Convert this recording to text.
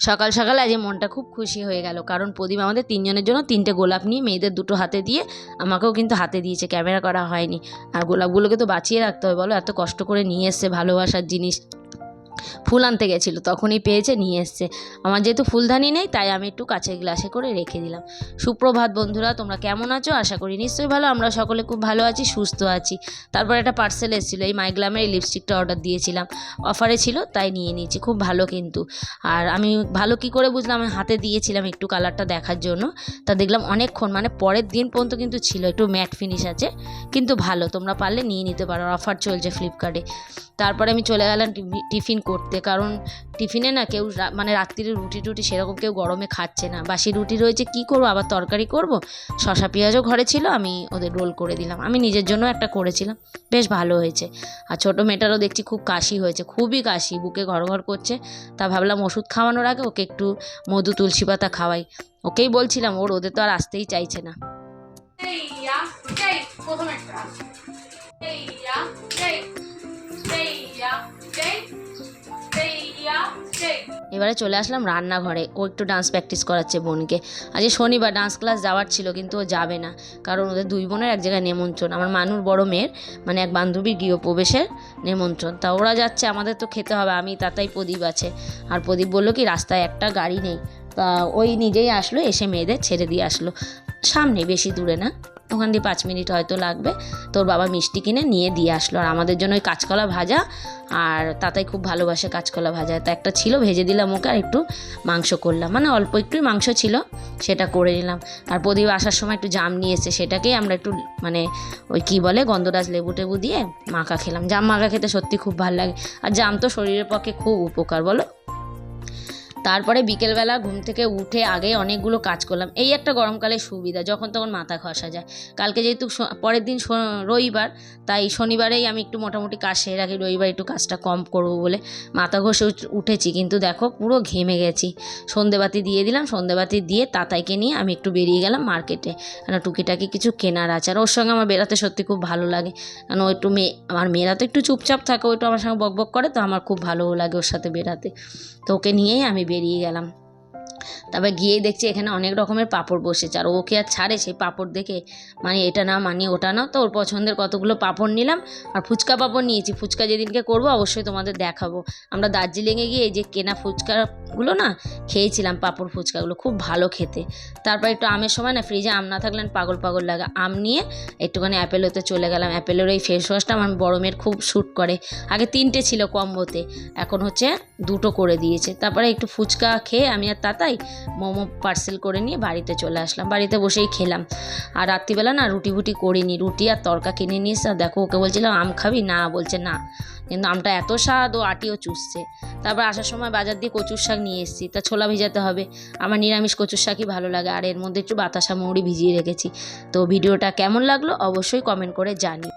সকাল সকাল আজ মনটা খুব খুশি হয়ে গেল, কারণ প্রদীপ আমাদের তিনজনের জন্য 3টে গোলাপ নিয়ে মেয়েদের 2টো হাতে দিয়ে আমাকেও কিন্তু হাতে দিয়েছে, ক্যামেরা করা হয়নি। আর গোলাপগুলোকে তো বাঁচিয়ে রাখতে হবে বলো, এত কষ্ট করে নিয়ে এসছে ভালোবাসার জিনিস। ফুল আনতে গেছিলো তখনই পেয়েছে, নিয়ে এসছে। আমার যেহেতু ফুলদানি নেই তাই আমি একটু কাঁচের গ্লাসে করে রেখে দিলাম। সুপ্রভাত বন্ধুরা, তোমরা কেমন আছো? আশা করি নিশ্চয়ই ভালো। আমরা সকলে খুব ভালো আছি, সুস্থ আছি। তারপর একটা পার্সেল এসেছিলো, এই মাইগ্লামের এই লিপস্টিকটা অর্ডার দিয়েছিলাম, অফারে ছিল তাই নিয়ে নিয়েছি। খুব ভালো কিন্তু। আর আমি ভালো কি করে বুঝলাম, আমি হাতে দিয়েছিলাম একটু কালারটা দেখার জন্য, তা দেখলাম অনেকক্ষণ মানে পরের দিন পর্যন্ত কিন্তু ছিল, একটু ম্যাট ফিনিশ আছে কিন্তু ভালো। তোমরা পারলে নিয়ে নিতে পারো, অফার চলছে ফ্লিপকার্টে। তারপরে আমি চলে গেলাম টিফিন করতে, কারণ টিফিনে না কেউ মানে রাত্রিরে রুটি টুটি সেরকম কেউ গরমে খাচ্ছে না। বাসি রুটি রয়েছে, কি করবো, আবার তরকারি করব। শসা পেঁয়াজও ঘরে ছিল, আমি ওদের রোল করে দিলাম। আমি নিজের জন্য একটা করেছিলাম, বেশ ভালো হয়েছে। আর ছোটো মেয়েটারও দেখছি খুব কাশি হয়েছে, খুবই কাশি, বুকে ঘর করছে। তা ভাবলাম ওষুধ খাওয়ানোর আগে ওকে একটু মধু তুলসী পাতা খাওয়াই। ওকেই বলছিলাম, ওদের তো আর আসতেই চাইছে না। এবারে চলে আসলাম রান্নাঘরে। ও একটু ডান্স প্র্যাকটিস করাচ্ছে বোনকে। আজকে শনিবার, ডান্স ক্লাস যাওয়ার ছিল কিন্তু ও যাবে না, কারণ ওদের 2 বোনের এক জায়গায় নেমন্ত্রণ। আমার মানুর বড় মেয়ের মানে এক বান্ধবীর গৃহপ্রবেশের নেমন্ত্রণ। তা ওরা যাচ্ছে, আমাদের তো খেতে হবে। আমি তাতাই প্রদীপ আছে। আর প্রদীপ বললো কি রাস্তায় একটা গাড়ি নেই, তা ওই নিজেই আসলো, এসে মেয়েদের ছেড়ে দিয়ে আসলো। সামনে, বেশি দূরে না, ওখান দিয়ে 5 মিনিট হয়তো লাগবে। তোর বাবা মিষ্টি কিনে নিয়ে দিয়ে আসলো। আর আমাদের জন্য ওই কাঁচকলা ভাজা, আর তাতাই খুব ভালোবাসে কাঁচকলা ভাজা, তা একটা ছিল ভেজে দিলাম ওকে, আর একটু মাংস করলাম, মানে অল্প একটুই মাংস ছিল, সেটা করে নিলাম। আর প্রদীপ আসার সময় একটু জাম নিয়ে এসে, সেটাকেই আমরা একটু মানে ওই কী বলে গন্ধরাজ লেবু টেবু দিয়ে মাখা খেলাম। জাম মাখা খেতে সত্যি খুব ভালো লাগে, আর জাম তো শরীরের পক্ষে খুব উপকার বলো। তারপরে বিকেলবেলা ঘুম থেকে উঠে আগে অনেকগুলো কাজ করলাম। এই একটা গরমকালে সুবিধা, যখন তখন মাথা ঘষা যায়। কালকে যেহেতু পরের দিন রবিবার, তাই শনিবারেই আমি একটু মোটামুটি কাজ সেরে রাখি, রবিবার একটু কাজটা কম করব বলে মাথা ঘষে উঠেছি। কিন্তু দেখো পুরো ঘেমে গেছি। সন্ধেবাতি দিয়ে দিলাম, সন্ধেবাতি দিয়ে তাতাইকে নিয়ে আমি একটু বেরিয়ে গেলাম মার্কেটে, কেন টুকিটাকি কিছু কেনার আছে। আর ওর সঙ্গে আমার বেড়াতে সত্যি খুব ভালো লাগে, কারণ ও একটু আমার মেয়েরা তো একটু চুপচাপ থাকে, ও একটু আমার সঙ্গে বকবক করে, তো আমার খুব ভালোও লাগে ওর সাথে বেড়াতে। তো ওকে নিয়েই আমি বেরিয়ে গেলাম। তারপর গিয়ে দেখছি এখানে অনেক রকমের পাঁপড় বসেছে, আর ওকে আর ছাড়ে সেই পাঁপড় দেখে, মানে এটা না মানে ওটা না। তো ওর পছন্দের কতগুলো পাঁপড় নিলাম, আর ফুচকা পাঁপড় নিয়েছি। ফুচকা যেদিনকে করবো অবশ্যই তোমাদের দেখাবো। আমরা দার্জিলিংয়ে গিয়ে এই যে কেনা ফুচকাগুলো না খেয়েছিলাম, পাঁপড় ফুচকাগুলো খুব ভালো খেতে। তারপর একটু আমের সময় না ফ্রিজে আম না থাকলে পাগল পাগল লাগে, আম নিয়ে একটুখানি অ্যাপেলোতে চলে গেলাম। অ্যাপেলোর এই ফেস ওয়াশটা আমার বড় মেয়ের খুব শ্যুট করে। আগে 3টে ছিল কম্বোতে, এখন হচ্ছে 2টো করে দিয়েছে। তারপরে একটু ফুচকা খেয়ে আমি আর তাতাই মোমো পার্সেল করে নিয়ে বাড়িতে চলে আসলাম। বাড়িতে বসেই খেলাম। আর রাত্রিবেলা না রুটি ফুটি করিনি, রুটি আর তরকা কিনে নিয়ে এসে দেখো ওকে বলছিলাম আম খাবি, না বলছে না, কিন্তু আমটা এত স্বাদ, ও আটিও চুষছে। তারপর আসার সময় বাজার দিয়ে কচুর শাক নিয়ে এসেছি, তা ছোলা ভিজাতে হবে। আমার নিরামিষ কচুর শাকই ভালো লাগে, আর এর মধ্যে একটু বাতাসা মৌরি ভিজিয়ে রেখেছি। তো ভিডিওটা কেমন লাগলো অবশ্যই কমেন্ট করে জানিও।